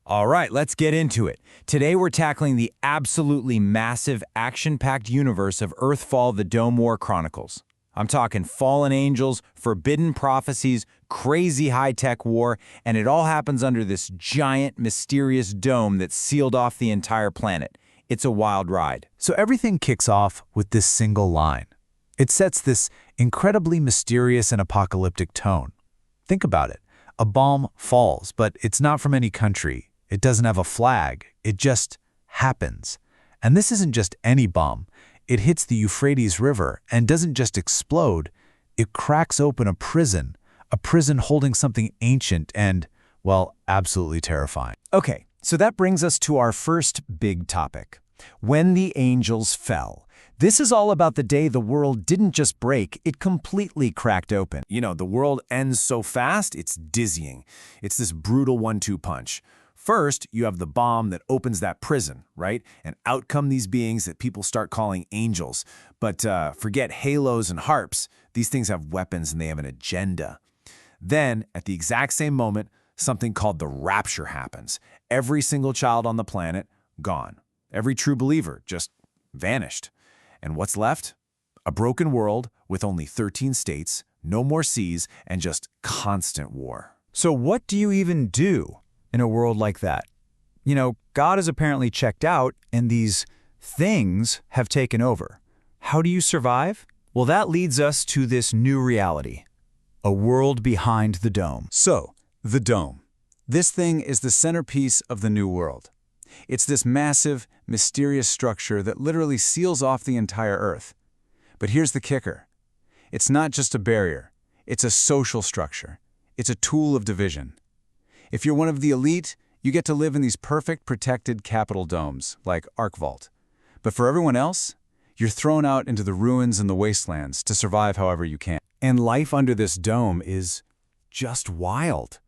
All right, let's get into it. Today we're tackling the absolutely massive, action-packed universe of Earthfall, the Dome War Chronicles. I'm talking fallen angels, forbidden prophecies, crazy high-tech war, and it all happens under this giant, mysterious dome that's sealed off the entire planet. It's a wild ride. So everything kicks off with this single line. It sets this incredibly mysterious and apocalyptic tone. Think about it. A bomb falls, but it's not from any country. It doesn't have a flag. It just happens. And this isn't just any bomb. It hits the Euphrates River and doesn't just explode. It cracks open a prison holding something ancient and, well, absolutely terrifying. Okay, so that brings us to our first big topic. When the angels fell. This is all about the day the world didn't just break, it completely cracked open. You know, the world ends so fast, it's dizzying. It's this brutal 1-2 punch. First, you have the bomb that opens that prison, right? And out come these beings that people start calling angels. But forget halos and harps. These things have weapons and they have an agenda. Then, at the exact same moment, something called the rapture happens. Every single child on the planet, gone. Every true believer just vanished. And what's left? A broken world with only 13 states, no more seas, and just constant war. So what do you even do in a world like that? You know, God is apparently checked out, and these things have taken over. How do you survive? Well, that leads us to this new reality. A world behind the dome. So, the dome. This thing is the centerpiece of the new world. It's this massive, mysterious structure that literally seals off the entire Earth. But here's the kicker. It's not just a barrier. It's a social structure. It's a tool of division. If you're one of the elite, you get to live in these perfect, protected capital domes, like Arkvault. But for everyone else, you're thrown out into the ruins and the wastelands to survive however you can. And life under this dome is just wild.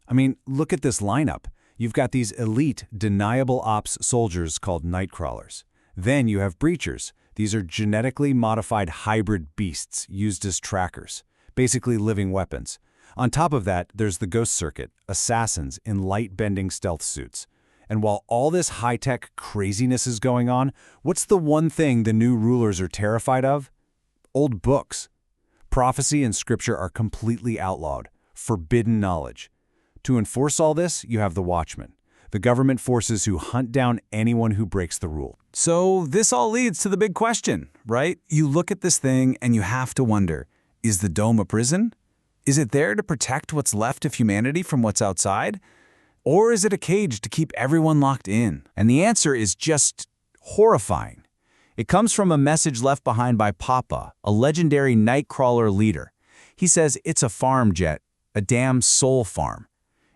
I mean, look at this lineup. You've got these elite, deniable ops soldiers called Nightcrawlers. Then you have Breachers. These are genetically modified hybrid beasts used as trackers, basically living weapons. On top of that, there's the Ghost Circuit, assassins in light-bending stealth suits. And while all this high-tech craziness is going on, what's the one thing the new rulers are terrified of? Old books. Prophecy and scripture are completely outlawed, forbidden knowledge. To enforce all this, you have the Watchmen, the government forces who hunt down anyone who breaks the rule. So this all leads to the big question, right? You look at this thing and you have to wonder, is the dome a prison? Is it there to protect what's left of humanity from what's outside? Or is it a cage to keep everyone locked in? And the answer is just horrifying. It comes from a message left behind by Papa, a legendary Nightcrawler leader. He says it's a farm jet, a damn soul farm.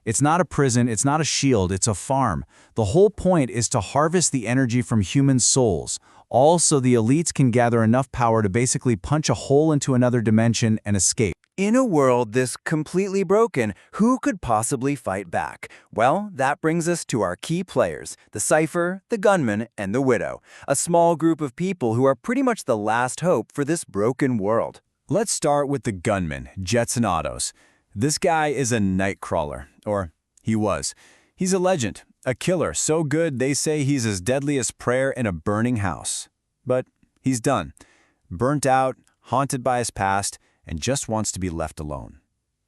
It's not a prison, it's not a shield, it's a farm. The whole point is to harvest the energy from human souls, all so the elites can gather enough power to basically punch a hole into another dimension and escape. In a world this completely broken, who could possibly fight back? Well, that brings us to our key players, the Cipher, the Gunman, and the Widow, a small group of people who are pretty much the last hope for this broken world. Let's start with the Gunman, Jetson Ottos. This guy is a Nightcrawler, or he was. He's a legend, a killer so good they say he's as deadly as prayer in a burning house. But he's done, burnt out, haunted by his past, and just wants to be left alone.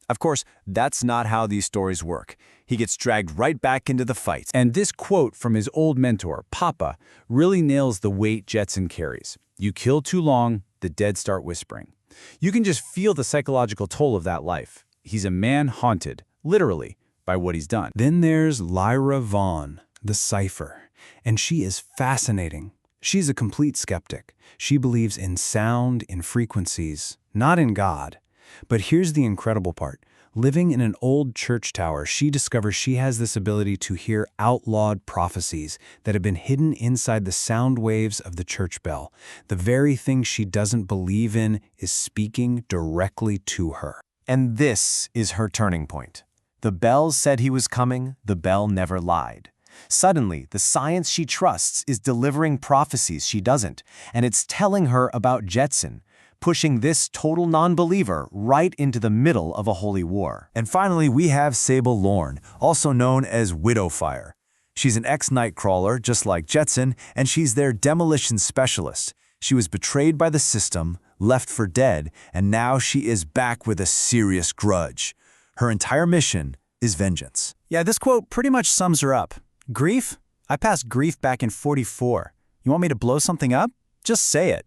Of course, that's not how these stories work. He gets dragged right back into the fight. And this quote from his old mentor, Papa, really nails the weight Jetson carries. You kill too long, the dead start whispering. You can just feel the psychological toll of that life. He's a man haunted, literally, by what he's done. Then there's Lyra Vonn, the Cipher, and she is fascinating. She's a complete skeptic. She believes in sound, in frequencies, not in God. But here's the incredible part. Living in an old church tower, she discovers she has this ability to hear outlawed prophecies that have been hidden inside the sound waves of the church bell. The very thing she doesn't believe in is speaking directly to her. And this is her turning point. The bell said he was coming, the bell never lied. Suddenly, the science she trusts is delivering prophecies she doesn't, and it's telling her about Jetson, pushing this total non-believer right into the middle of a holy war. And finally, we have Sable Lorne, also known as Widowfire. She's an ex-nightcrawler, just like Jetson, and she's their demolition specialist. She was betrayed by the system, left for dead, and now she is back with a serious grudge. Her entire mission is vengeance. Yeah, this quote pretty much sums her up. Grief? I passed grief back in 44. You want me to blow something up? Just say it.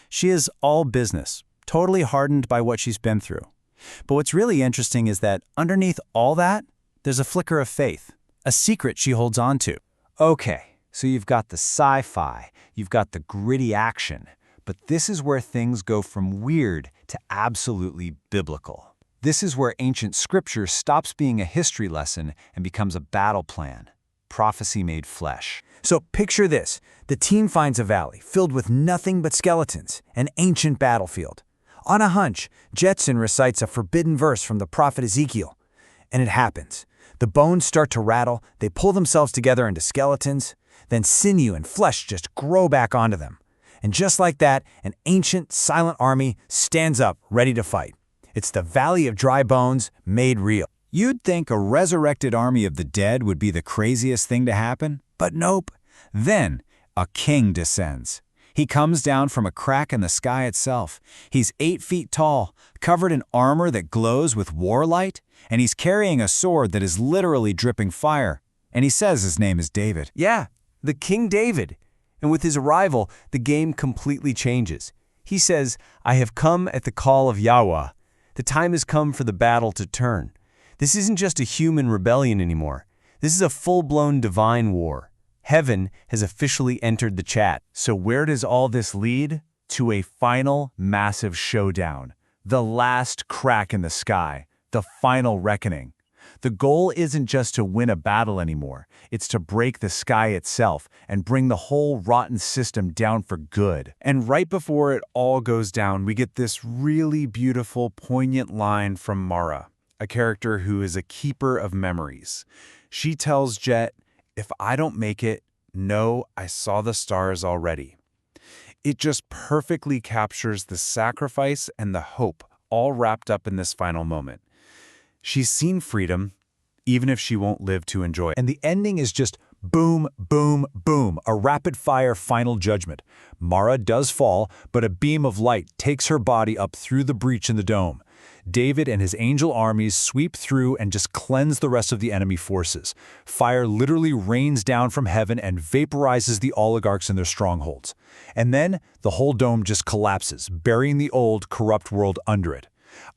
She is all business, totally hardened by what she's been through. But what's really interesting is that underneath all that, there's a flicker of faith, a secret she holds on to. Okay, so you've got the sci-fi, you've got the gritty action, but this is where things go from weird to absolutely biblical. This is where ancient scripture stops being a history lesson and becomes a battle plan. Prophecy made flesh. So picture this. The team finds a valley filled with nothing but skeletons, an ancient battlefield. On a hunch, Jetson recites a forbidden verse from the prophet Ezekiel. And it happens. The bones start to rattle, they pull themselves together into skeletons, then sinew and flesh just grow back onto them. And just like that, an ancient, silent army stands up, ready to fight. It's the Valley of Dry Bones made real. You'd think a resurrected army of the dead would be the craziest thing to happen, but nope. Then, a king descends. He comes down from a crack in the sky itself. He's 8 feet tall, covered in armor that glows with warlight, and he's carrying a sword that is literally dripping fire. And he says his name is David. Yeah, the King David. And with his arrival, the game completely changes. He says, "I have come at the call of Yahweh." The time has come for the battle to turn. This isn't just a human rebellion anymore. This is a full-blown divine war. Heaven has officially entered the chat. So where does all this lead? To a final massive showdown. The last crack in the sky. The final reckoning. The goal isn't just to win a battle anymore. It's to break the sky itself and bring the whole rotten system down for good. And right before it all goes down, we get this really beautiful, poignant line from Mara, a character who is a keeper of memories. She tells Jet, "If I don't make it, know I saw the stars already." It just perfectly captures the sacrifice and the hope all wrapped up in this final moment. She's seen freedom, even if she won't live to enjoy it. And the ending is just boom, boom, boom, a rapid-fire final judgment. Mara does fall, but a beam of light takes her body up through the breach in the dome. David and his angel armies sweep through and just cleanse the rest of the enemy forces. Fire literally rains down from heaven and vaporizes the oligarchs in their strongholds. And then the whole dome just collapses, burying the old, corrupt world under it.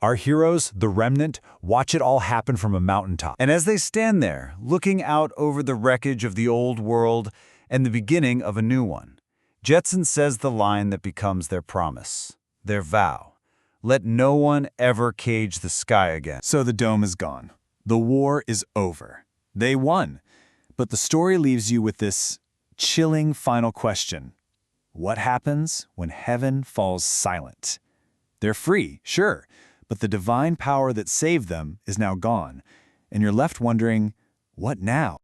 Our heroes, the remnant, watch it all happen from a mountaintop. And as they stand there, looking out over the wreckage of the old world and the beginning of a new one, Jetson says the line that becomes their promise, their vow. Let no one ever cage the sky again. So the dome is gone. The war is over. They won. But the story leaves you with this chilling final question. What happens when heaven falls silent? They're free, sure, but the divine power that saved them is now gone, and you're left wondering, what now?